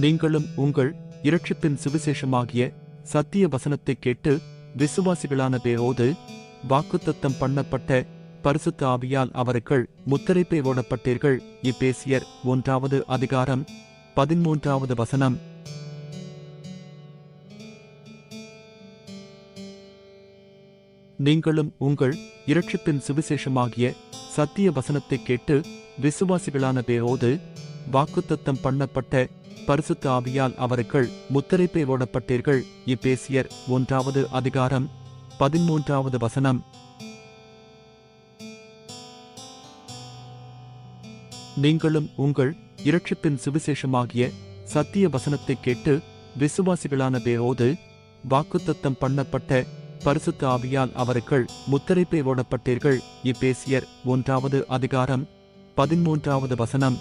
நீங்களும் உங்கள் இரட்சிப்பின் சுவிசேஷமாகிய சத்திய வசனத்தை கேட்டு விசுவாசிகளான பேரோடு வாக்குத்தத்தம் பண்ணப்பட்ட பரிசுத்த ஆவியால் அவர்கள் முத்திரைப்பை ஓடப்பட்டீர்கள். எபேசியர் 1 அதிகாரம் 13 வசனம். நீங்களும் உங்கள் இரட்சிப்பின் சுவிசேஷமாகிய சத்திய வசனத்தை கேட்டு விசுவாசிகளான பேரோடு வாக்குத்தத்தம் பண்ணப்பட்ட பரிசுத்த ஆவியால் அவர்கள் முத்திரைப்பை ஓடப்பட்டீர்கள். எபேசியர் 1 அதிகாரம் 13 வசனம். நீங்களும் உங்கள் இரட்சிப்பின் சுவிசேஷமாகிய சத்திய வசனத்தை கேட்டு விசுவாசிகளான பேரோடு வாக்குத்தத்தம் பண்ணப்பட்ட பரிசுத்த ஆவியால் அவர்கள் முத்திரைப்பை ஓடப்பட்டீர்கள். எபேசியர் 1 அதிகாரம் 13 வசனம்.